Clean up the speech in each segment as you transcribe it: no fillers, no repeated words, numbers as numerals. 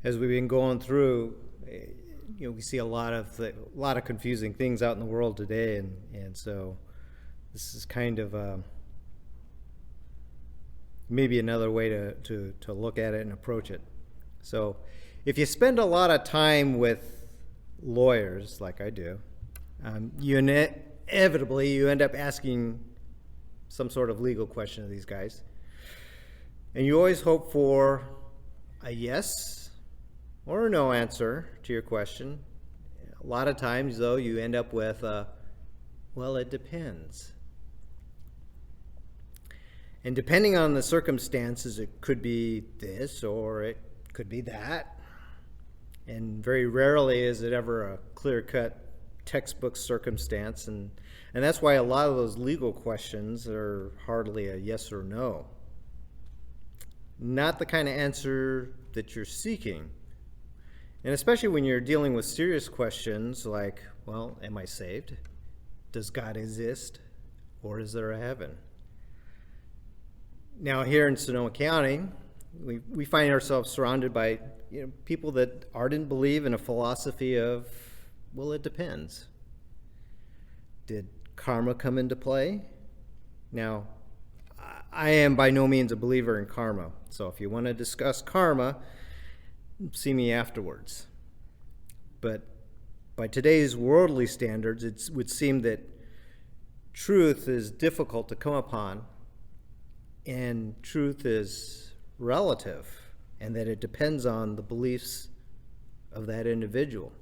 as we've been going through, we see a lot of confusing things out in the world today, and so this is kind of maybe another way to look at it and approach it. So, if you spend a lot of time with lawyers, like I do, you inevitably you end up asking some sort of legal question of these guys, and you always hope for a yes or a no answer to your question. A lot of times, though, you end up with well, it depends. And depending on the circumstances, it could be this or it could be that. And very rarely is it ever a clear-cut textbook circumstance. And that's why a lot of those legal questions are hardly a yes or no. Not the kind of answer that you're seeking. And especially when you're dealing with serious questions like, well, am I saved? Does God exist? Or is there a heaven? Now, here in Sonoma County, we find ourselves surrounded by people that ardently believe in a philosophy of, well, it depends. Did karma come into play? Now, I am by no means a believer in karma, so if you want to discuss karma, see me afterwards. But by today's worldly standards, it would seem that truth is difficult to come upon, and truth is relative, and that it depends on the beliefs of that individual.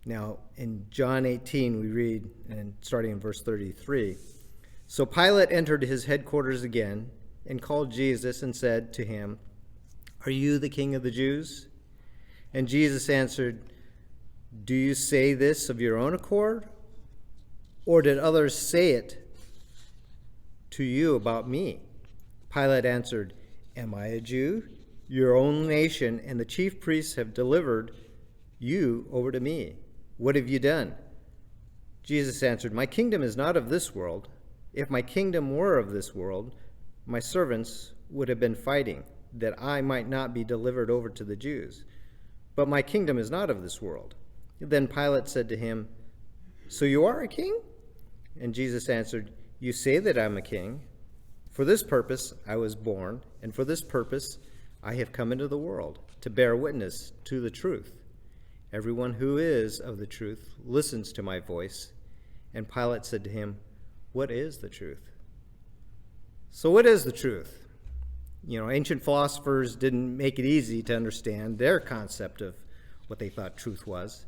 Now, in John 18, we read, and starting in verse 33, "So Pilate entered his headquarters again and called Jesus and said to him, 'Are you the king of the Jews?' And Jesus answered, 'Do you say this of your own accord, or did others say it to you about me?' Pilate answered, 'Am I a Jew? Your own nation and the chief priests have delivered you over to me. What have you done?' Jesus answered, 'My kingdom is not of this world. If my kingdom were of this world, my servants would have been fighting, that I might not be delivered over to the Jews. But my kingdom is not of this world.' Then Pilate said to him, 'So you are a king?' And Jesus answered, 'You say that I'm a king. For this purpose I was born, and for this purpose I have come into the world, to bear witness to the truth. Everyone who is of the truth listens to my voice.' And Pilate said to him, 'What is the truth?' So what is the truth? Ancient philosophers didn't make it easy to understand their concept of what they thought truth was.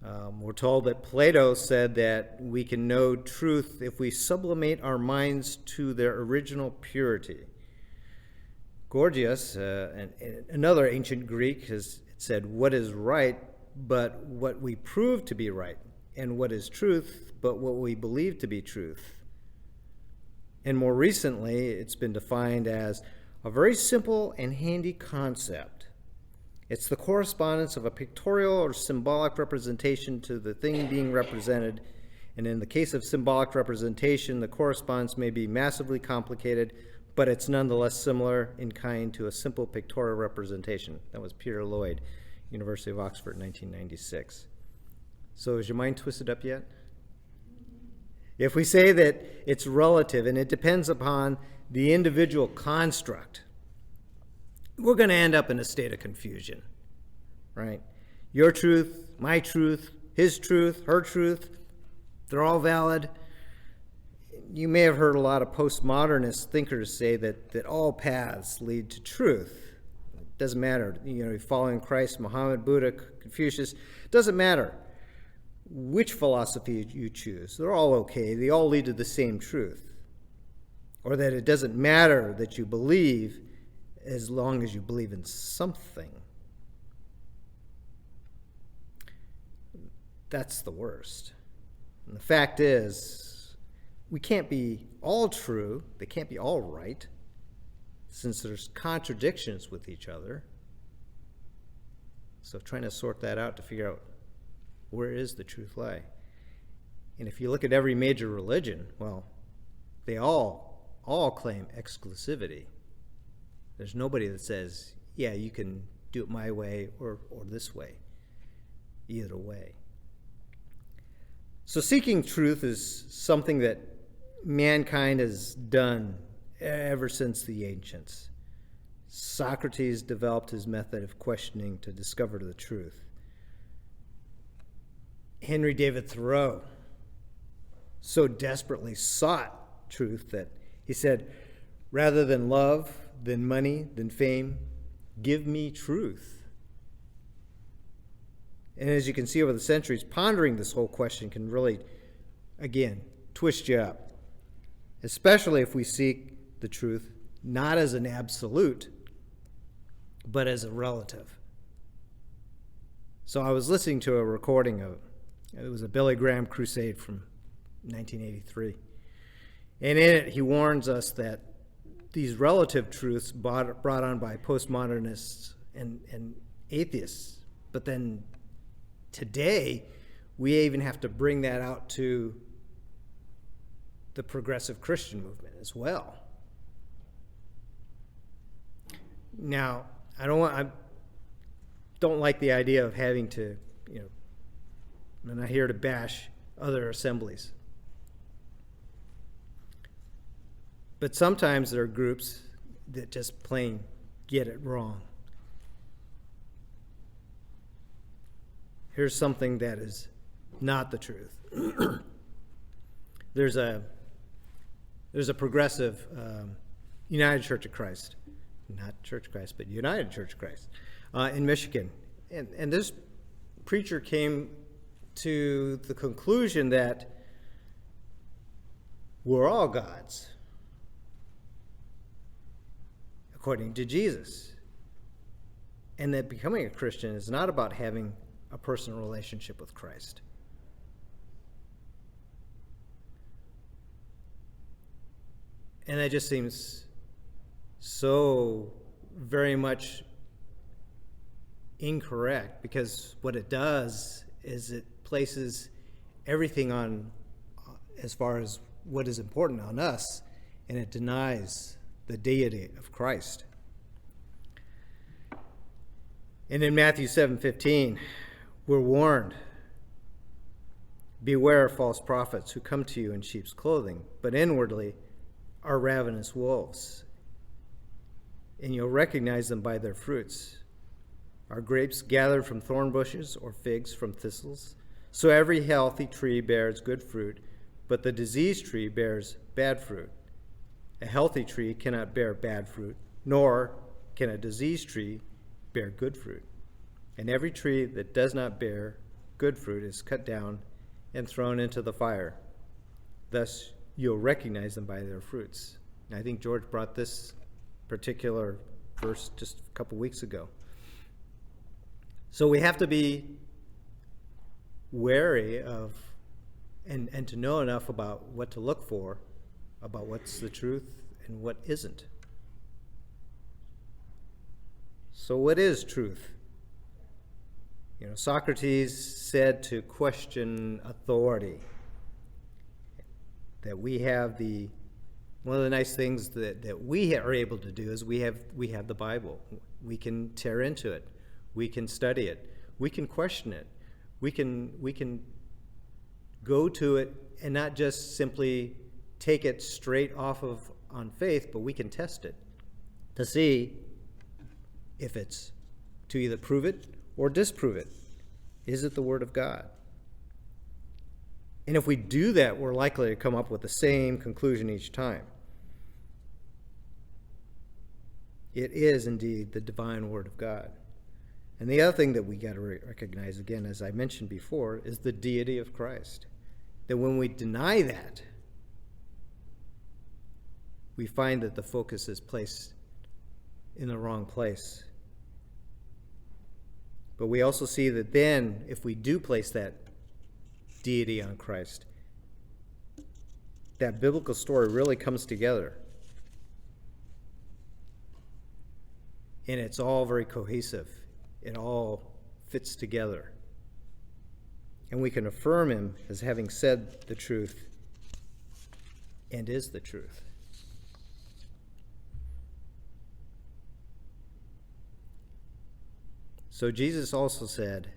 We're told that Plato said that we can know truth if we sublimate our minds to their original purity. Gorgias, another ancient Greek, has said, "What is right, but what we prove to be right, and what is truth, but what we believe to be truth." And more recently, it's been defined as a very simple and handy concept. It's the correspondence of a pictorial or symbolic representation to the thing being represented. And in the case of symbolic representation, the correspondence may be massively complicated, but it's nonetheless similar in kind to a simple pictorial representation. That was Peter Lloyd, University of Oxford, 1996. So is your mind twisted up yet? If we say that it's relative and it depends upon the individual construct, we're going to end up in a state of confusion, right? Your truth, my truth, his truth, her truth, they're all valid. You may have heard a lot of postmodernist thinkers say that all paths lead to truth. It doesn't matter, following Christ, Muhammad, Buddha, Confucius, it doesn't matter which philosophy you choose. They're all okay. They all lead to the same truth. Or that it doesn't matter that you believe as long as you believe in something. That's the worst. And the fact is, we can't be all true. They can't be all right, since there's contradictions with each other. So trying to sort that out to figure out where is the truth lie. And if you look at every major religion, well, they all claim exclusivity. There's nobody that says, yeah, you can do it my way or this way, either way. So seeking truth is something that mankind has done ever since the ancients. Socrates developed his method of questioning to discover the truth. Henry David Thoreau so desperately sought truth that he said, rather than love, than money, than fame, give me truth. And as you can see over the centuries, pondering this whole question can really, again, twist you up, especially if we seek the truth not as an absolute, but as a relative. So I was listening to a recording of, it was a Billy Graham crusade from 1983. And in it, he warns us that these relative truths brought on by postmodernists and atheists, but then today, we even have to bring that out to the progressive Christian movement as well. Now, I don't like the idea of having to, I'm not here to bash other assemblies. But sometimes there are groups that just plain get it wrong. Here's something that is not the truth. There's a progressive United Church of Christ, not Church of Christ, but United Church of Christ, in Michigan. And this preacher came to the conclusion that we're all gods, according to Jesus. And that becoming a Christian is not about having a personal relationship with Christ. And that just seems so very much incorrect, because what it does is it places everything on, as far as what is important, on us, and it denies the deity of Christ. And in Matthew 7:15, we're warned, beware of false prophets who come to you in sheep's clothing, but inwardly are ravenous wolves. And you'll recognize them by their fruits. Are grapes gathered from thorn bushes or figs from thistles? So every healthy tree bears good fruit, but the diseased tree bears bad fruit. A healthy tree cannot bear bad fruit, nor can a diseased tree bear good fruit. And every tree that does not bear good fruit is cut down and thrown into the fire. Thus you'll recognize them by their fruits. And I think George brought this particular verse just a couple weeks ago. So we have to be wary of and to know enough about what to look for, about what's the truth and what isn't. So what is truth? Socrates said to question authority, that we have one of the nice things that we are able to do is we have the Bible. We can tear into it. We can study it. We can question it. We can go to it and not just simply take it straight off of on faith, but we can test it to see if it's to either prove it or disprove it. Is it the Word of God? And if we do that, we're likely to come up with the same conclusion each time. It is indeed the divine Word of God. And the other thing that we got to recognize, again, as I mentioned before, is the deity of Christ. That when we deny that, we find that the focus is placed in the wrong place. But we also see that then, if we do place that deity on Christ, that biblical story really comes together. And it's all very cohesive. It all fits together. And we can affirm him as having said the truth and is the truth. So Jesus also said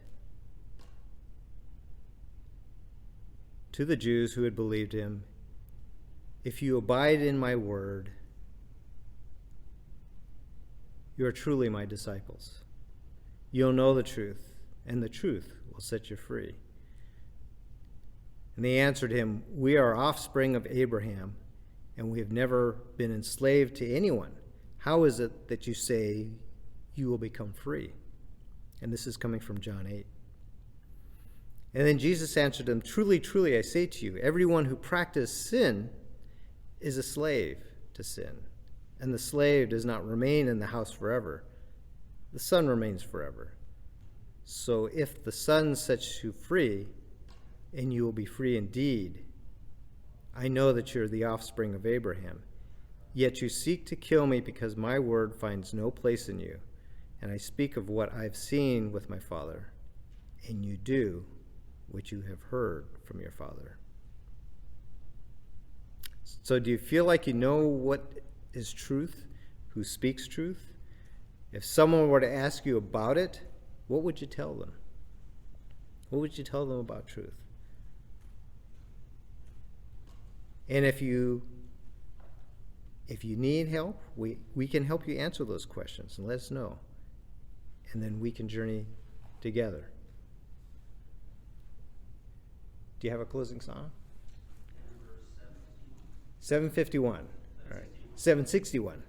to the Jews who had believed him, "If you abide in my word, you are truly my disciples. You'll know the truth, and the truth will set you free." And they answered him, "We are offspring of Abraham, and we have never been enslaved to anyone. How is it that you say you will become free?" And this is coming from John 8. And then Jesus answered them, "Truly, truly, I say to you, everyone who practices sin is a slave to sin. And the slave does not remain in the house forever. The Son remains forever. So if the Son sets you free, and you will be free indeed. I know that you're the offspring of Abraham. Yet you seek to kill me because my word finds no place in you. And I speak of what I've seen with my Father, and you do what you have heard from your father." So do you feel like you know what is truth, who speaks truth? If someone were to ask you about it, what would you tell them? What would you tell them about truth? And if you need help, we can help you answer those questions, and let us know. And then we can journey together. Do you have a closing song? 751. All right. 761.